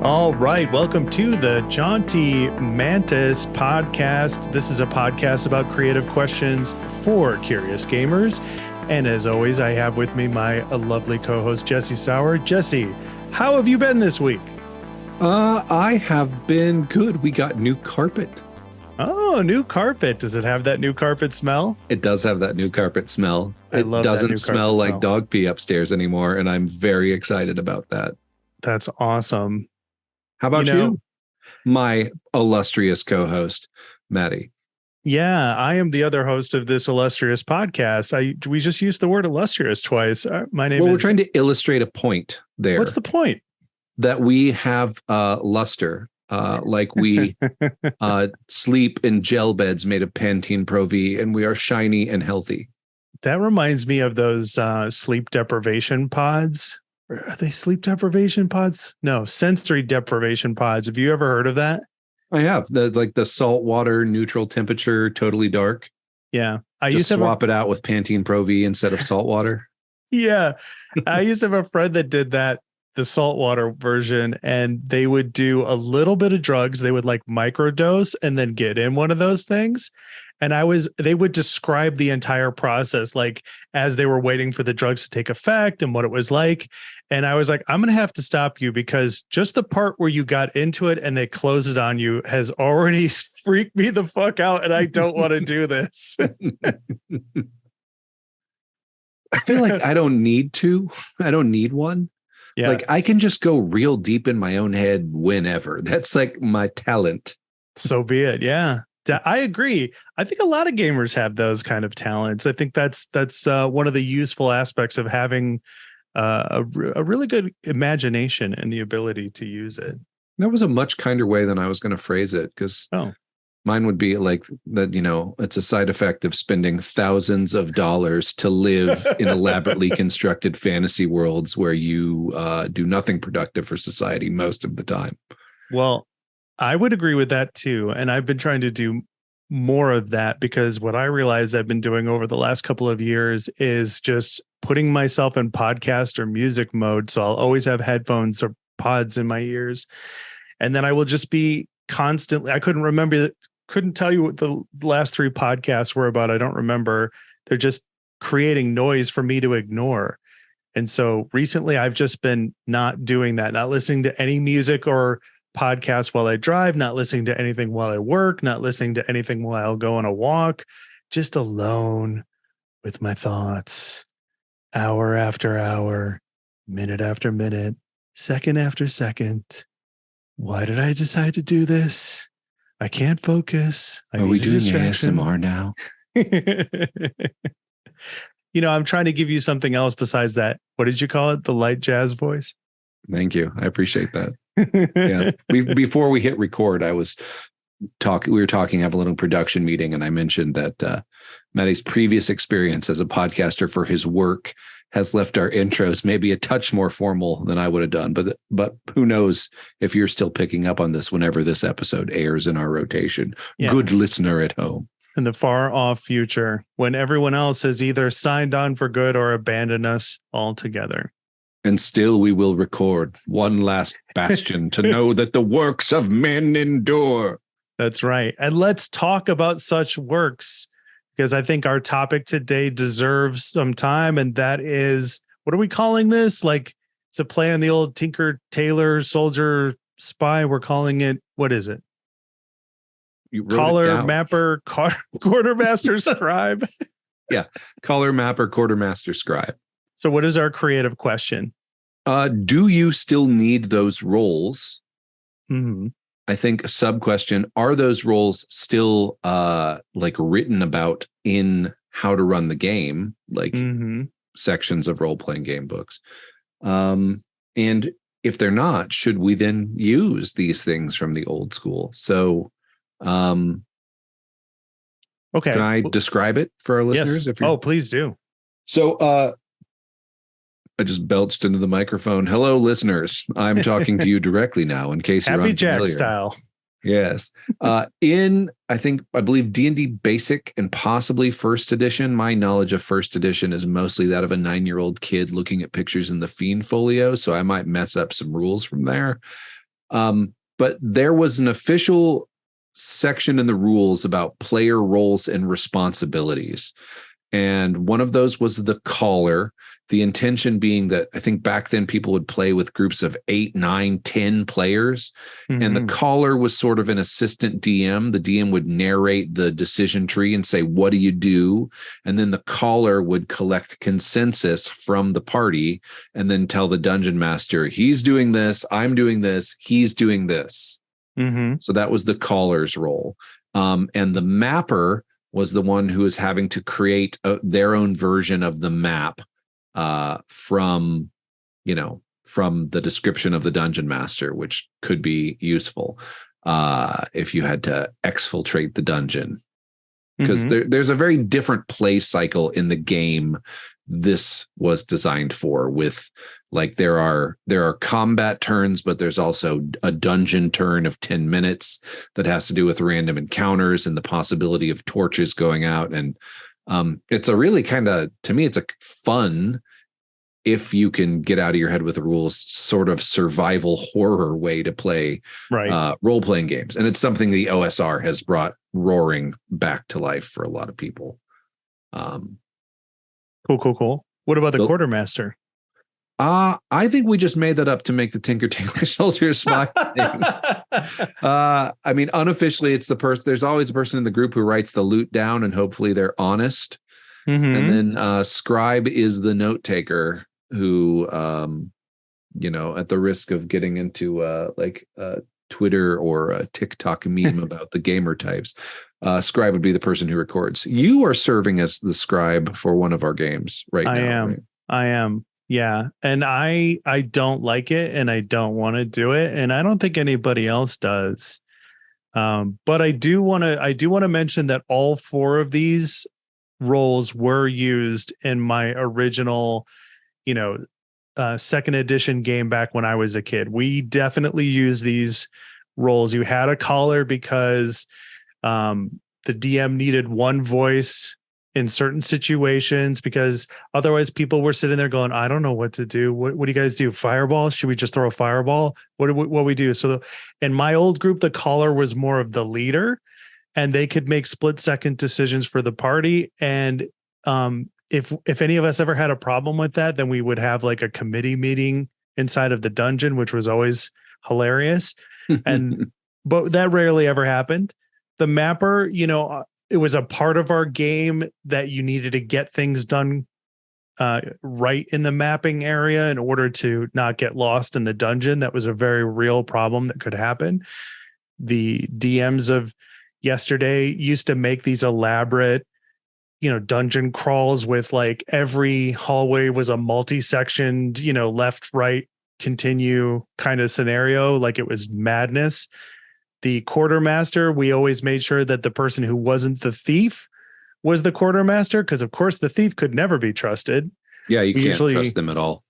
All right, welcome to the Jaunty Mantis podcast. This is a podcast about creative questions for curious gamers. And as always, I have with me my lovely co-host, Jesse Sauer. Jesse, how have you been this week? I have been good. We got new carpet. Oh, new carpet. Does it have that new carpet smell? It does have that new carpet smell. I love that new doesn't carpet smell like smell. dog pee upstairs anymore, and I'm very excited about that. That's awesome. How about you? My illustrious co-host, Maddie. Yeah, I am the other host of this illustrious podcast. We just used the word illustrious twice. My name is... We're trying to illustrate a point there. What's the point? That we have luster, like we sleep in gel beds made of Pantene Pro V, and we are shiny and healthy. That reminds me of those sleep deprivation pods. Are they sleep deprivation pods? No, sensory deprivation pods. Have you ever heard of that? I have. The salt water, neutral temperature, totally dark. Yeah. I used to swap it out with Pantene Pro V instead of salt water. Yeah. I used to have a friend that did that, the saltwater version, and they would do a little bit of drugs. They would like microdose and then get in one of those things. And they would describe the entire process, like as they were waiting for the drugs to take effect and what it was like. And I was like, I'm going to have to stop you because just the part where you got into it and they close it on you has already freaked me the fuck out. And I don't want to do this. I feel like I don't need one. Yeah. Like I can just go real deep in my own head whenever. That's like my talent. So be it. Yeah. I agree. I think a lot of gamers have those kind of talents. I think that's one of the useful aspects of having a really good imagination and the ability to use it. That was a much kinder way than I was going to phrase it, because mine would be like that, it's a side effect of spending thousands of dollars to live in elaborately constructed fantasy worlds where you do nothing productive for society most of the time. Well, I would agree with that too. And I've been trying to do more of that because what I realized I've been doing over the last couple of years is just putting myself in podcast or music mode. So I'll always have headphones or pods in my ears. And then I will just be constantly, I couldn't tell you what the last three podcasts were about. I don't remember. They're just creating noise for me to ignore. And so recently I've just been not doing that, not listening to any music or podcast while I drive, not listening to anything while I work, not listening to anything while I'll go on a walk, just alone with my thoughts, hour after hour, minute after minute, second after second. Why did I decide to do this? I can't focus. Are we doing ASMR now? I'm trying to give you something else besides that. What did you call it? The light jazz voice? Thank you. I appreciate that. Yeah. Before we hit record, we were talking, have a little production meeting, and I mentioned that Maddie's previous experience as a podcaster for his work has left our intros maybe a touch more formal than I would have done. But who knows if you're still picking up on this whenever this episode airs in our rotation. Yeah. Good listener at home. In the far off future, when everyone else has either signed on for good or abandoned us altogether. And still we will record one last bastion to know that the works of men endure. That's right. And let's talk about such works, because I think our topic today deserves some time. And that is, what are we calling this? Like, it's a play on the old Tinker, Tailor, Soldier, Spy. We're calling it, what is it? Caller, Mapper, Quartermaster, Scribe. Yeah. Caller, Mapper, Quartermaster, Scribe. So what is our creative question? Do you still need those roles? Mm-hmm. I think a sub question, are those roles still like written about in how to run the game, like sections of role-playing game books? And if they're not, should we then use these things from the old school? So okay. Can I describe it for our listeners? Yes. Please do. So I just belched into the microphone. Hello, listeners. I'm talking to you directly now in case you're unfamiliar. Happy Jack style. Yes. I believe D&D Basic and possibly First Edition. My knowledge of First Edition is mostly that of a 9-year-old kid looking at pictures in the Fiend Folio, so I might mess up some rules from there. But there was an official section in the rules about player roles and responsibilities. And one of those was the caller, the intention being that I think back then people would play with groups of 8, 9, 10 players. Mm-hmm. And the caller was sort of an assistant DM. The DM would narrate the decision tree and say, what do you do? And then the caller would collect consensus from the party and then tell the dungeon master, he's doing this, I'm doing this, he's doing this. Mm-hmm. So that was the caller's role. And the mapper was the one who was having to create their own version of the map from the description of the dungeon master, which could be useful if you had to exfiltrate the dungeon. Because there's a very different play cycle in the game this was designed for, with like there are combat turns, but there's also a dungeon turn of 10 minutes that has to do with random encounters and the possibility of torches going out. And it's a really to me, it's a fun, if you can get out of your head with the rules, sort of survival horror way to play role-playing games. And it's something the OSR has brought roaring back to life for a lot of people. Cool. What about the Quartermaster? I think we just made that up to make the Tinker Tailor Soldier smile. I mean, unofficially, it's the person. There's always a person in the group who writes the loot down, and hopefully they're honest. Mm-hmm. And then Scribe is the note taker who, at the risk of getting into Twitter or a TikTok meme about the gamer types, Scribe would be the person who records. You are serving as the Scribe for one of our games right now. I am. Yeah. And I don't like it, and I don't want to do it. And I don't think anybody else does. But I do want to mention that all 4 of these roles were used in my original, second edition game back when I was a kid. We definitely used these roles. You had a caller because the DM needed one voice in certain situations, because otherwise people were sitting there going, I don't know what to do. What do you guys do? Fireball? Should we just throw a fireball? What we do? So in my old group, the caller was more of the leader, and they could make split-second decisions for the party. And if any of us ever had a problem with that, then we would have like a committee meeting inside of the dungeon, which was always hilarious. But that rarely ever happened. The mapper, it was a part of our game that you needed to get things done right in the mapping area in order to not get lost in the dungeon. That was a very real problem that could happen. The DMs of yesterday used to make these elaborate, dungeon crawls with like every hallway was a multi-sectioned, left, right, continue kind of scenario. Like it was madness. The Quartermaster, we always made sure that the person who wasn't the thief was the Quartermaster, because of course the thief could never be trusted. Yeah, you can't trust them at all.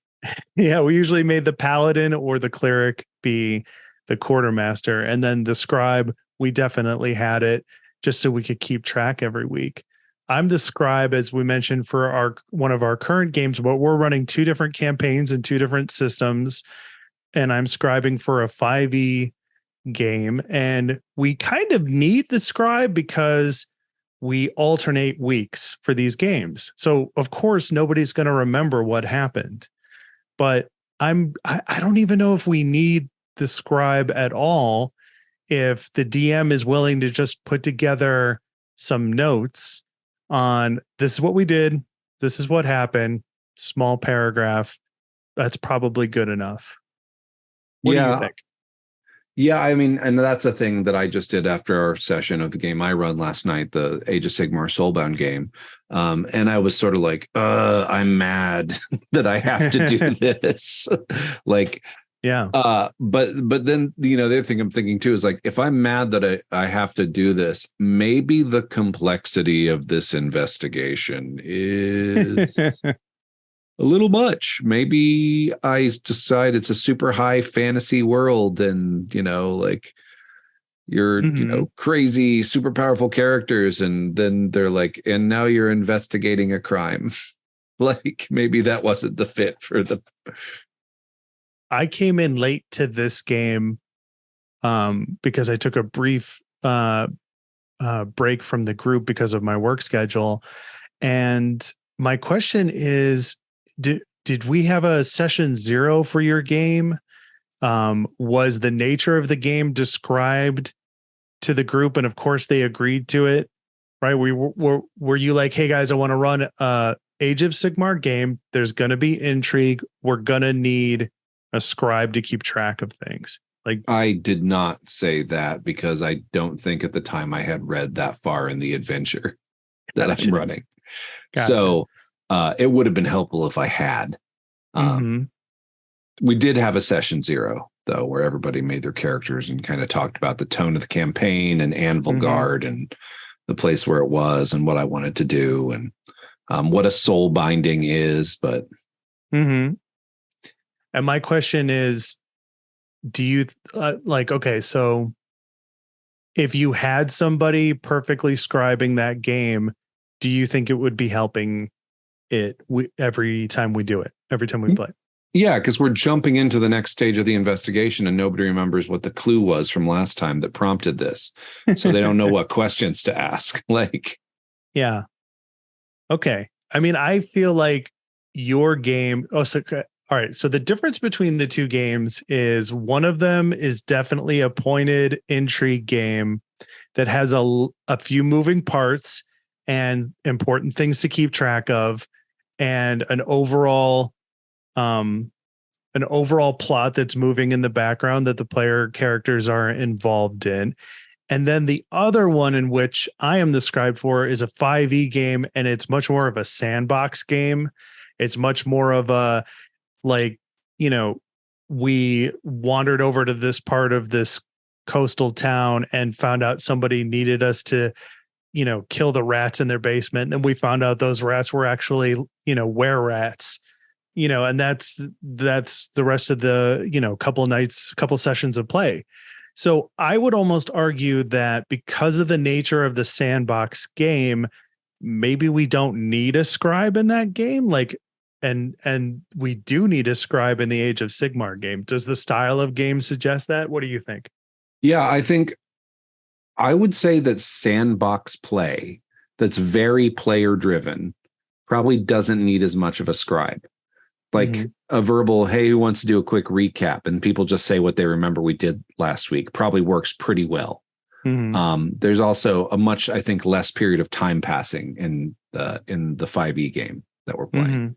Yeah, we usually made the paladin or the cleric be the Quartermaster. And then the Scribe, we definitely had it just so we could keep track every week. I'm the Scribe, as we mentioned, for one of our current games, but we're running 2 different campaigns and 2 different systems. And I'm scribing for a 5e game, and we kind of need the Scribe because we alternate weeks for these games. So of course nobody's going to remember what happened, but I don't even know if we need the Scribe at all. If the DM is willing to just put together some notes on, this is what we did, this is what happened, small paragraph, that's probably good enough. What do you think? Yeah, I mean, and that's a thing that I just did after our session of the game I run last night, the Age of Sigmar Soulbound game. And I was sort of like, I'm mad that I have to do this. But then, the other thing I'm thinking too is like, if I'm mad that I have to do this, maybe the complexity of this investigation is a little much. Maybe I decide it's a super high fantasy world, and you're crazy, super powerful characters, and then they're like, and now you're investigating a crime. Like maybe that wasn't the fit for the. I came in late to this game because I took a brief break from the group because of my work schedule. And my question is, did we have a session 0 for your game? Was the nature of the game described to the group? And of course they agreed to it, right? Were you like, hey guys, I want to run a Age of Sigmar game. There's going to be intrigue. We're going to need a scribe to keep track of things. Like, I did not say that because I don't think at the time I had read that far in the adventure that I'm running. Gotcha. So it would have been helpful if I had. We did have a session 0 though, where everybody made their characters and kind of talked about the tone of the campaign and Anvil Guard and the place where it was and what I wanted to do and what a soul binding is. But and my question is, do you okay, so if you had somebody perfectly scribing that game, do you think it would be helping it every time we do it, every time we play? Yeah, because we're jumping into the next stage of the investigation and nobody remembers what the clue was from last time that prompted this. So they don't know what questions to ask. Yeah. Okay. I mean, I feel like your game. All right. So the difference between the two games is one of them is definitely a pointed intrigue game that has a few moving parts and important things to keep track of, and an overall plot that's moving in the background that the player characters are involved in. And then the other one, in which I am the scribe for, is a 5e game, and it's much more of a sandbox game. It's much more of a, we wandered over to this part of this coastal town and found out somebody needed us to, kill the rats in their basement. And then we found out those rats were actually, were rats. And that's the rest of the, couple sessions of play. So I would almost argue that because of the nature of the sandbox game, maybe we don't need a scribe in that game. And we do need a scribe in the Age of Sigmar game. Does the style of game suggest that? What do you think? Yeah, I would say that sandbox play that's very player driven probably doesn't need as much of a scribe. A verbal, hey, who wants to do a quick recap? And people just say what they remember we did last week probably works pretty well. There's also a much, I think, less period of time passing in the 5e game that we're playing.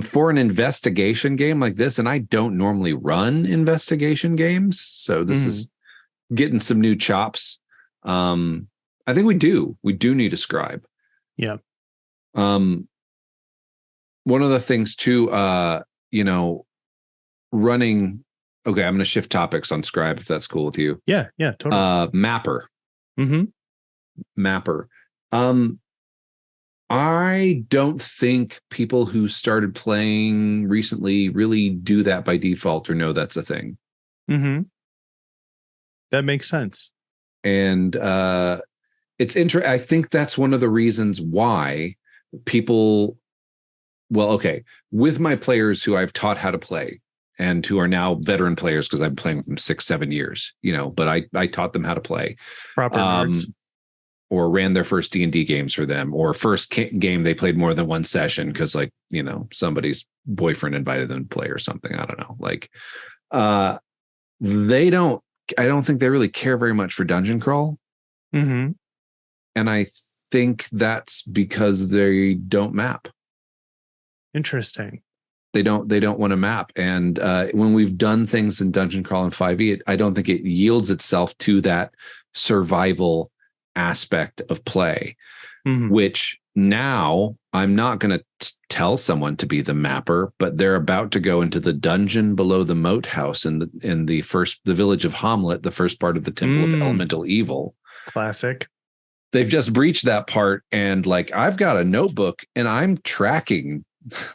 For an investigation game like this, and I don't normally run investigation games, so this is getting some new chops. I think we do need a scribe. Yeah. One of the things too, running. Okay, I'm going to shift topics on Scribe if that's cool with you. Yeah, totally. Mapper. Mapper. I don't think people who started playing recently really do that by default or know that's a thing. That makes sense. And it's interesting. I think that's one of the reasons why people. Well, okay, with my players who I've taught how to play and who are now veteran players because I've been playing with them 6-7 years, but I taught them how to play. Proper nerds. Or ran their first D&D games for them, or first game they played more than one session because somebody's boyfriend invited them to play or something. I don't know. I don't think they really care very much for dungeon crawl. And I think that's because they don't map. Interesting. They don't want to map. And when we've done things in dungeon crawl and 5e, I don't think it yields itself to that survival aspect of play, which now I'm not going to tell someone to be the mapper, but they're about to go into the dungeon below the moat house in the village of Hamlet, the first part of the Temple of Elemental Evil. Classic. They've just breached that part, and I've got a notebook and I'm tracking.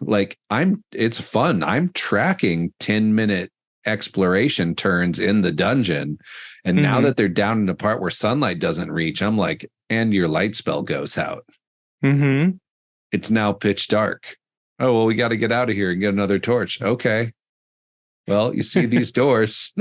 It's fun. I'm tracking 10-minute exploration turns in the dungeon. And now that they're down in the part where sunlight doesn't reach, I'm like, and your light spell goes out. It's now pitch dark. Oh, well, we got to get out of here and get another torch. Okay. Well, you see these doors.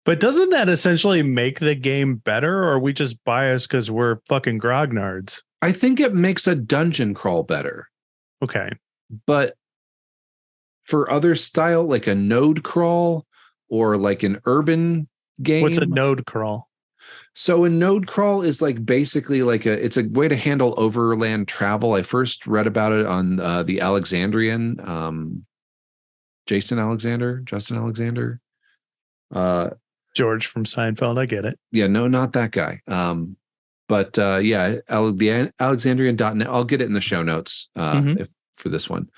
But doesn't that essentially make the game better, or are we just biased because we're fucking grognards? I think it makes a dungeon crawl better. Okay. But for other style, like a node crawl or like an urban game. What's a node crawl? So a node crawl is like basically like it's a way to handle overland travel. I first read about it on the Alexandrian, Justin Alexander. George from Seinfeld. I get it. Yeah, no, not that guy. But yeah, the Alexandrian.net. I'll get it in the show notes for this one.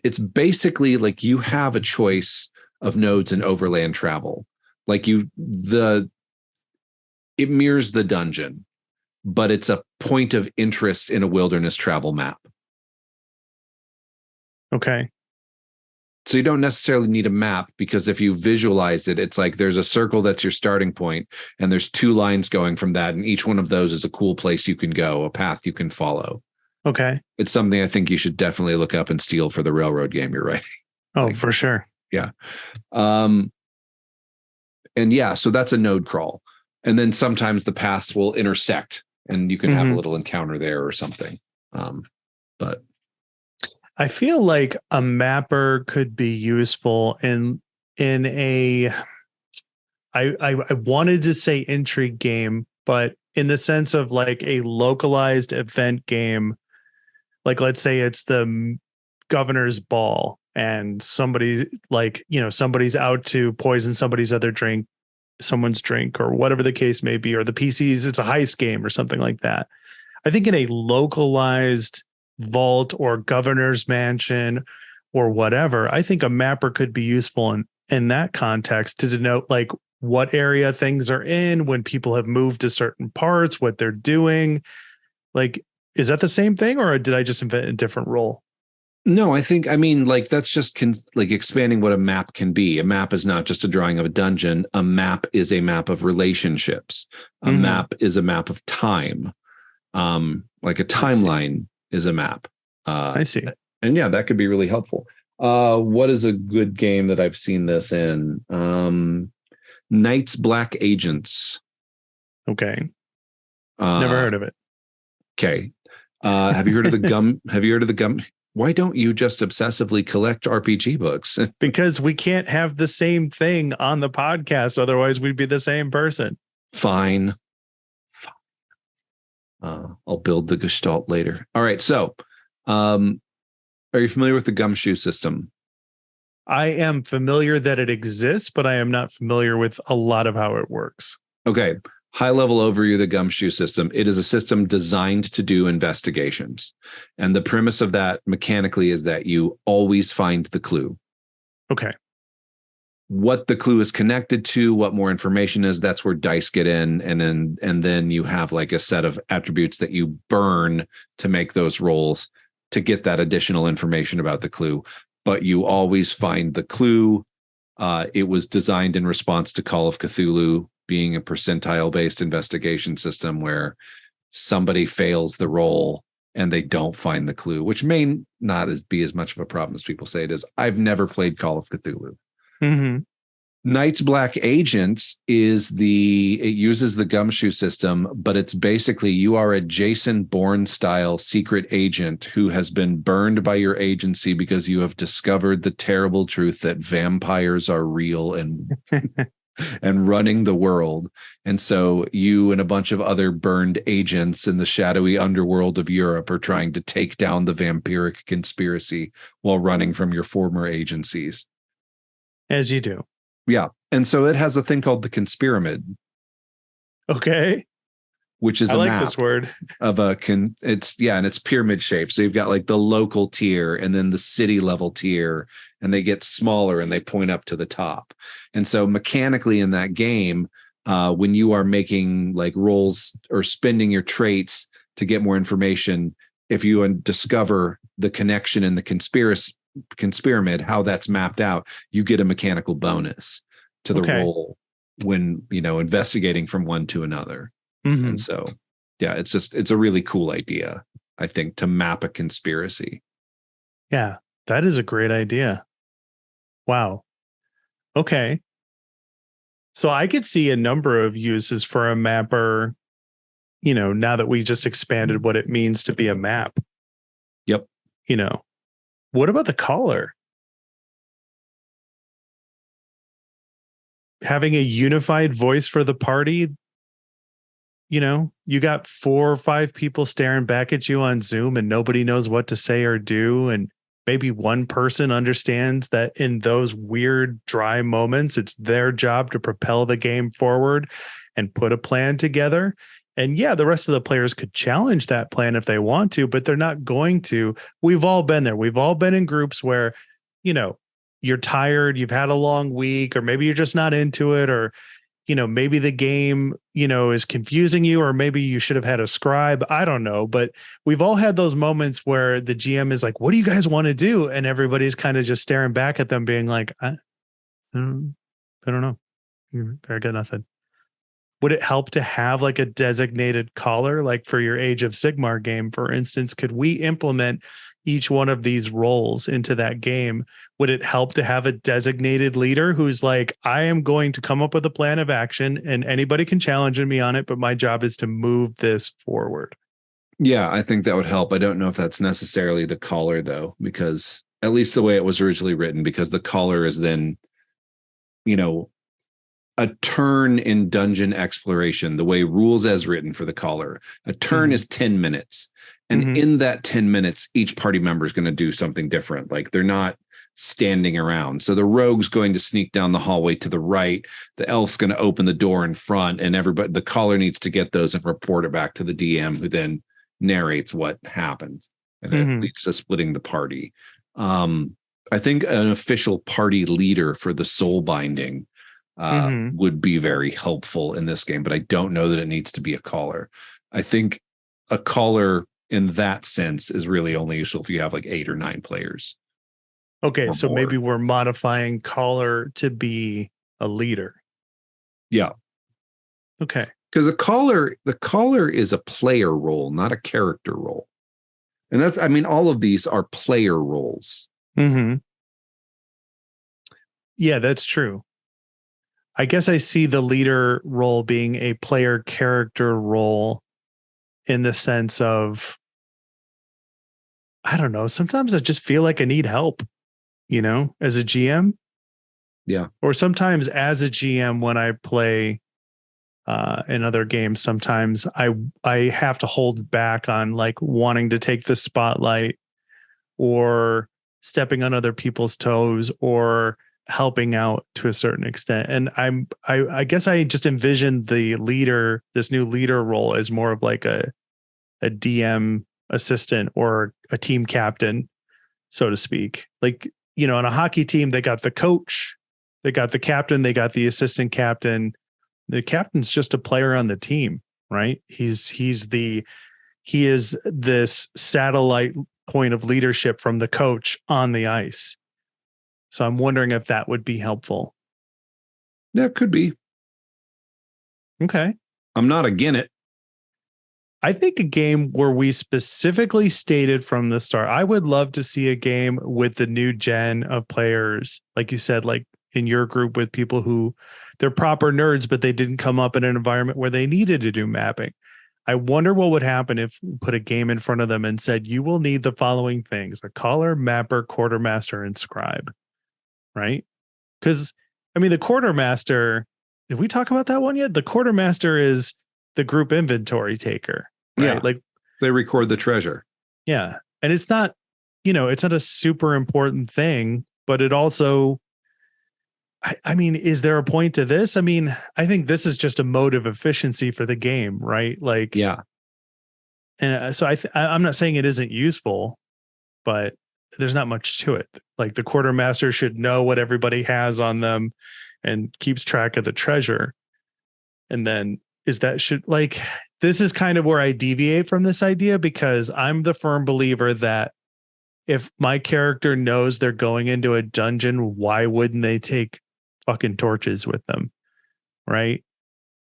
It's basically like you have a choice of nodes in overland travel. Like it mirrors the dungeon, but it's a point of interest in a wilderness travel map. Okay. So you don't necessarily need a map, because if you visualize it, it's like there's a circle that's your starting point, and there's 2 lines going from that, and each one of those is a cool place you can go, a path you can follow. Okay. It's something I think you should definitely look up and steal for the railroad game you're writing. Oh, for sure. Yeah. And yeah, so that's a node crawl. And then sometimes the paths will intersect and you can have a little encounter there or something. But I feel like a mapper could be useful in a I wanted to say intrigue game, but in the sense of like a localized event game. Like, let's say it's the governor's ball and somebody somebody's out to poison someone's drink or whatever the case may be, or the PCs, it's a heist game or something like that. I think in a localized vault or governor's mansion or whatever, I think a mapper could be useful in that context to denote like what area things are in, when people have moved to certain parts, what they're doing. Like, is that the same thing, or did I just invent a different role? No, I mean, like that's just like expanding what a map can be. A map is not just a drawing of a dungeon. A map is a map of relationships. A map is a map of time. Like a timeline is a map. I see. And yeah, that could be really helpful. What is a good game that I've seen this in? Knights Black Agents. Okay. Never heard of it. Okay. Have you heard of the gum? Have you heard of the gum? Why don't you just obsessively collect RPG books? Because we can't have the same thing on the podcast. Otherwise, we'd be the same person. Fine. I'll build the gestalt later. All right. So, are you familiar with the gumshoe system? I am familiar that it exists, but I am not familiar with a lot of how it works. Okay. High level overview of the gumshoe system. It is a system designed to do investigations. And the premise of that mechanically is that you always find the clue. Okay. What the clue is connected to, what more information is, that's where dice get in. And then you have like a set of attributes that you burn to make those rolls to get that additional information about the clue. But you always find the clue. It was designed in response to Call of Cthulhu being a percentile-based investigation system where somebody fails the roll and they don't find the clue, which may not be as much of a problem as people say it is. I've never played Call of Cthulhu. Knights Black Agents it uses the gumshoe system, but it's basically you are a Jason Bourne style secret agent who has been burned by your agency because you have discovered the terrible truth that vampires are real and and running the world. And so you and a bunch of other burned agents in the shadowy underworld of Europe are trying to take down the vampiric conspiracy while running from your former agencies. As you do. Yeah. And so it has a thing called the conspiramid. Okay. Which is I like this word. Of and it's pyramid shaped. So you've got like the local tier and then the city level tier, and they get smaller and they point up to the top. And so mechanically in that game, when you are making like rolls or spending your traits to get more information, if you discover the connection in the conspiramid, how that's mapped out, you get a mechanical bonus to the roll when, investigating from one to another. And so, yeah, it's a really cool idea, I think, to map a conspiracy. Yeah, that is a great idea. Wow. Okay. So I could see a number of uses for a mapper, now that we just expanded what it means to be a map. Yep. What about the caller? Having a unified voice for the party, you got 4 or 5 people staring back at you on Zoom and nobody knows what to say or do. And maybe one person understands that in those weird, dry moments, it's their job to propel the game forward and put a plan together. And yeah, the rest of the players could challenge that plan if they want to, but they're not going to. We've all been there. We've all been in groups where, you're tired, you've had a long week, or maybe you're just not into it, or maybe the game, is confusing you, or maybe you should have had a scribe. I don't know. But we've all had those moments where the GM is like, what do you guys want to do? And everybody's kind of just staring back at them being like, I don't know. I got nothing. Would it help to have like a designated caller, like for your Age of Sigmar game, for instance? Could we implement each one of these roles into that game? Would it help to have a designated leader who's like, I am going to come up with a plan of action and anybody can challenge me on it, but my job is to move this forward? Yeah, I think that would help. I don't know if that's necessarily the caller, though, because at least the way it was originally written, because the caller is then, a turn in dungeon exploration, the way rules as written for the caller, a turn is 10 minutes. And in that 10 minutes, each party member is going to do something different. Like they're not standing around. So the rogue's going to sneak down the hallway to the right. The elf's going to open the door in front, and the caller needs to get those and report it back to the DM, who then narrates what happens. And it leads to splitting the party. I think an official party leader for the soul binding would be very helpful in this game, but I don't know that it needs to be a caller. I think a caller in that sense is really only useful if you have like 8 or 9 players. Okay, so maybe we're modifying caller to be a leader. Yeah. Okay. Because the caller is a player role, not a character role. And all of these are player roles. Yeah, that's true. I guess I see the leader role being a player character role in the sense of, I don't know, sometimes I just feel like I need help, as a GM. Yeah. Or sometimes as a GM, when I play in other games, sometimes I have to hold back on like wanting to take the spotlight or stepping on other people's toes or helping out to a certain extent. And I guess I just envisioned this new leader role as more of like a DM assistant or a team captain, so to speak. Like, on a hockey team, they got the coach, they got the captain, they got the assistant captain. The captain's just a player on the team, right? He is this satellite point of leadership from the coach on the ice. So I'm wondering if that would be helpful. Yeah, it could be. Okay. I'm not against it. I think a game where we specifically stated from the start, I would love to see a game with the new gen of players, like you said, like in your group with people who they're proper nerds, but they didn't come up in an environment where they needed to do mapping. I wonder what would happen if we put a game in front of them and said, you will need the following things: a caller, mapper, quartermaster, and scribe. Right? Because the quartermaster, did we talk about that one yet? The quartermaster is the group inventory taker, right? Yeah. Like they record the treasure. Yeah. And it's not, it's not a super important thing, but it also, is there a point to this? I think this is just a mode of efficiency for the game, right? Like, yeah. And so I'm not saying it isn't useful, but there's not much to it. Like the quartermaster should know what everybody has on them and keeps track of the treasure. And then this is kind of where I deviate from this idea, because I'm the firm believer that if my character knows they're going into a dungeon, why wouldn't they take fucking torches with them? Right.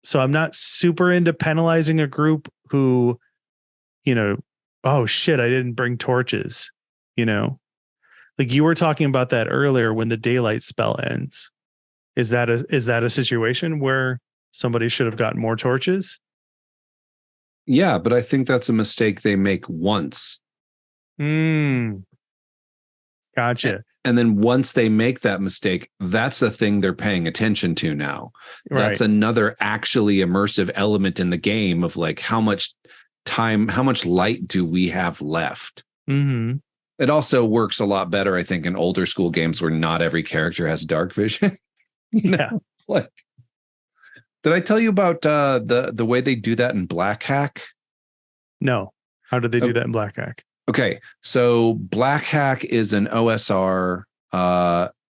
So I'm not super into penalizing a group who, oh shit, I didn't bring torches, Like you were talking about that earlier when the daylight spell ends. Is that a situation where somebody should have gotten more torches? Yeah, but I think that's a mistake they make once. Gotcha. And then once they make that mistake, that's the thing they're paying attention to now. That's Right. another actually immersive element in the game of like how much time, how much light do we have left? Mm-hmm. It also works a lot better, I think, in older school games where not every character has dark vision. Yeah. Like, did I tell you about the way they do that in Black Hack? No. How did they do that in Black Hack? Okay, so Black Hack is an OSR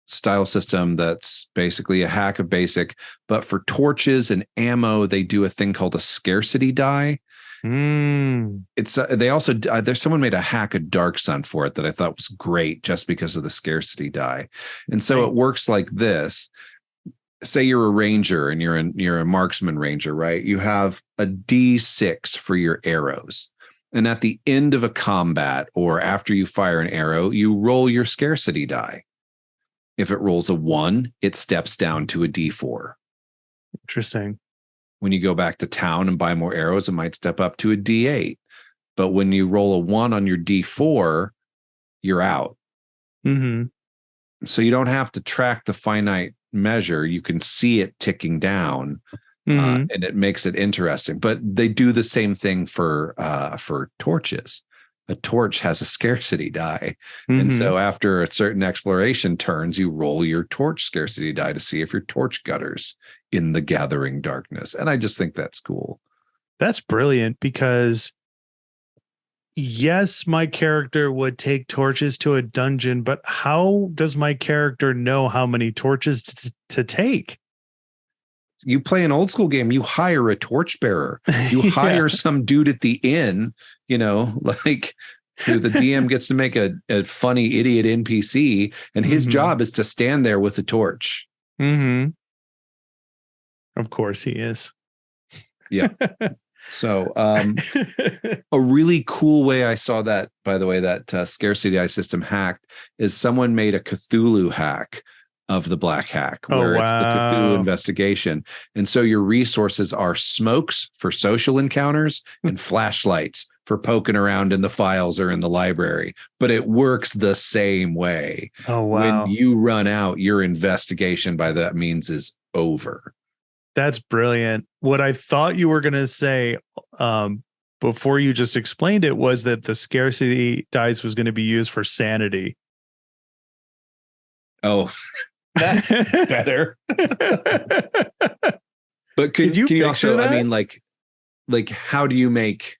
style system that's basically a hack of basic, but for torches and ammo, they do a thing called a scarcity die. It's they also there's someone made a hack of Dark Sun for it that I thought was great just because of the scarcity die, and so it works like this. Say you're a ranger and you're a marksman ranger, right? You have a D6 for your arrows. And at the end of a combat or after you fire an arrow, you roll your scarcity die. If it rolls a 1, it steps down to a D4. Interesting. When you go back to town and buy more arrows, it might step up to a D8. But when you roll a 1 on your D4, you're out. Mm-hmm. So you don't have to track the finite measure. You can see it ticking down. And it makes it interesting, but they do the same thing for torches. A torch has a scarcity die, and so after a certain exploration turns, you roll your torch scarcity die to see if your torch gutters in the gathering darkness. And I just think that's cool. That's brilliant because yes, my character would take torches to a dungeon, but how does my character know how many torches to take? You play an old school game, you hire a torchbearer, you hire some dude at the inn, like the DM gets to make a funny idiot NPC, and his job is to stand there with a torch. Of course he is. Yeah. So a really cool way I saw that, by the way, that scarcity die system hacked is someone made a Cthulhu hack of the Black Hack, where it's the Cthulhu investigation. And so your resources are smokes for social encounters and flashlights for poking around in the files or in the library. But it works the same way. Oh, wow. When you run out, your investigation by that means is over. That's brilliant. What I thought you were going to say before you just explained it was that the scarcity dice was going to be used for sanity. Oh, that's better. But can you also, that? I mean, like how do you make,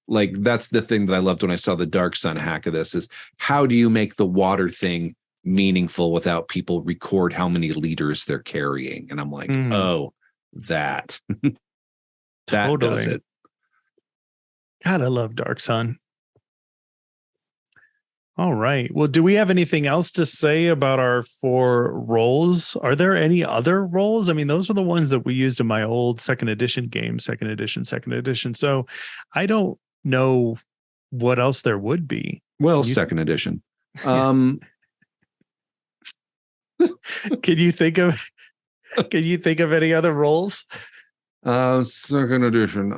like, that's the thing that I loved when I saw the Dark Sun hack of this is how do you make the water thing meaningful without people record how many liters they're carrying? And I'm like, oh, that totally does it. God, I love Dark Sun. All right. Well, do we have anything else to say about our 4 roles? Are there any other roles? I mean, those are the ones that we used in my old second edition game, second edition. So I don't know what else there would be. Well, second edition. Can you think of any other roles? Second edition.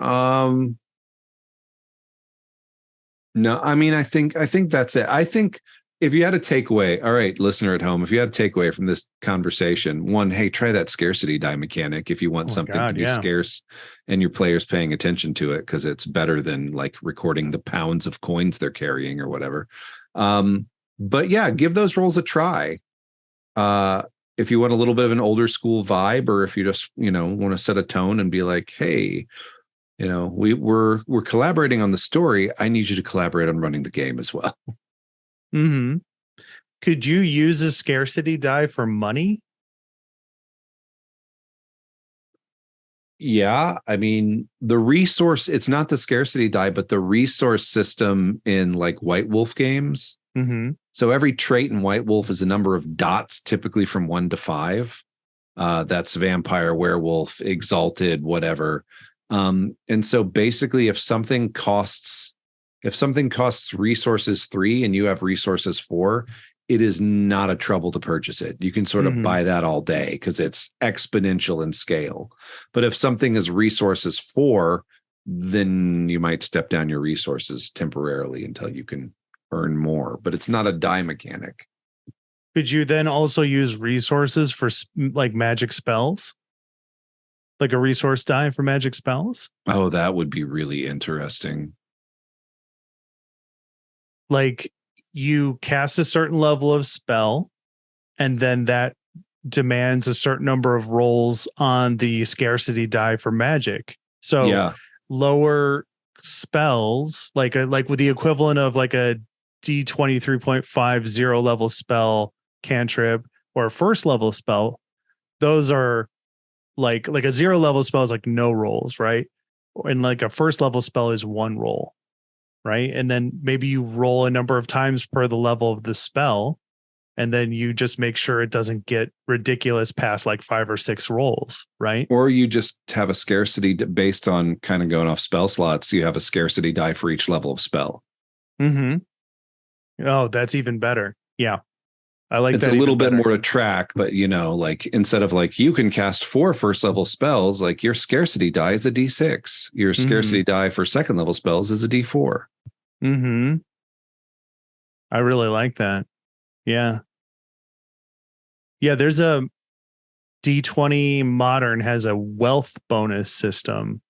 No, I mean, I think that's it. I think if you had a takeaway, all right, listener at home, if you had a takeaway from this conversation, one, hey, try that scarcity die mechanic if you want something to be scarce and your players paying attention to it, because it's better than like recording the pounds of coins they're carrying or whatever. But yeah, give those rolls a try. If you want a little bit of an older school vibe, or if you just, want to set a tone and be like, hey, we're collaborating on the story. I need you to collaborate on running the game as well. Could you use a scarcity die for money? Yeah. I mean, the resource, it's not the scarcity die, but the resource system in like White Wolf games. So every trait in White Wolf is a number of dots, typically from 1 to 5. That's vampire, werewolf, exalted, whatever. And so basically if something costs resources 3 and you have resources 4, it is not a trouble to purchase it. You can sort of buy that all day because it's exponential in scale. But if something is resources 4, then you might step down your resources temporarily until you can earn more. But it's not a die mechanic. Could you then also use resources for like magic spells? Like a resource die for magic spells? Oh, that would be really interesting. Like you cast a certain level of spell, and then that demands a certain number of rolls on the scarcity die for magic. So lower spells, like with the equivalent of like a D20 3.50 level spell cantrip or a first level spell, those are like a 0 level spell is like no rolls, right? And like a first level spell is 1 roll, right? And then maybe you roll a number of times per the level of the spell, and then you just make sure it doesn't get ridiculous past like 5 or 6 rolls, right? Or you just have a scarcity based on kind of going off spell slots. You have a scarcity die for each level of spell. Oh, that's even better. Yeah. I like it's that. It's a little bit more to track, but like instead of like you can cast 4 first level spells, like your scarcity die is a D6. Your scarcity die for second level spells is a D4. I really like that. Yeah. Yeah, there's a D20 Modern has a wealth bonus system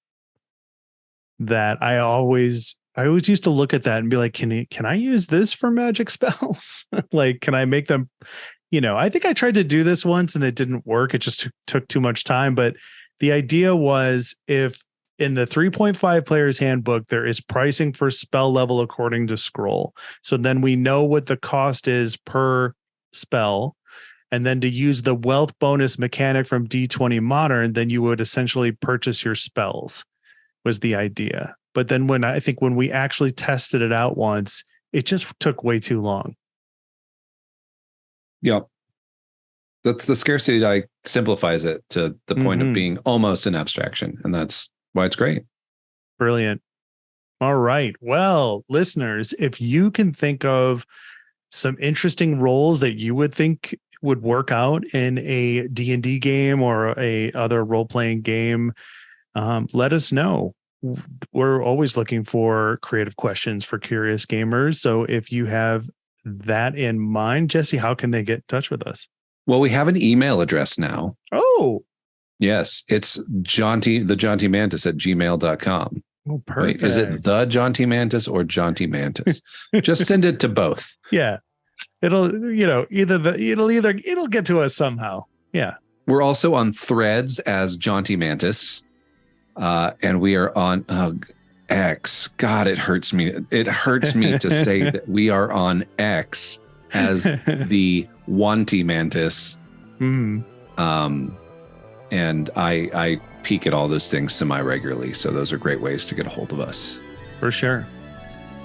that I always used to look at that and be like, can I use this for magic spells? Like, can I make them, I think I tried to do this once and it didn't work. It just took too much time. But the idea was, if in the 3.5 players handbook, there is pricing for spell level according to scroll. So then we know what the cost is per spell. And then to use the wealth bonus mechanic from D20 Modern, then you would essentially purchase your spells, was the idea. But then when we actually tested it out once, it just took way too long. Yeah. That's the scarcity die simplifies it to the point of being almost an abstraction. And that's why it's great. Brilliant. All right. Well, listeners, if you can think of some interesting roles that you would think would work out in a D&D game or a other role-playing game, let us know. We're always looking for creative questions for curious gamers. So if you have that in mind, Jesse, how can they get in touch with us? Well, we have an email address now. Oh, yes. It's the Jaunty Mantis at gmail.com. Oh, perfect. Wait, is it the Jaunty Mantis or Jaunty Mantis? Just send it to both. Yeah. It'll get to us somehow. Yeah. We're also on Threads as Jaunty Mantis. And we are on X. God, it hurts me. It hurts me to say that we are on X as the Jaunty Mantis. And I peek at all those things semi-regularly. So those are great ways to get a hold of us. For sure.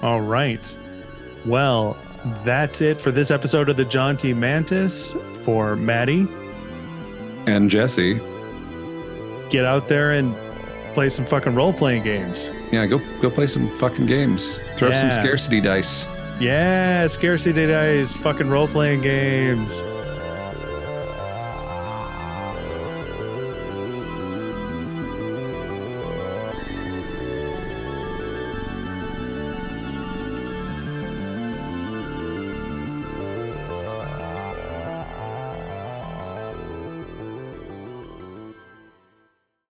All right. Well, that's it for this episode of the Jaunty Mantis. For Maddie and Jesse, get out there and play some fucking role-playing games. Yeah, go play some fucking games. Throw some scarcity dice. Yeah, scarcity dice, fucking role-playing games.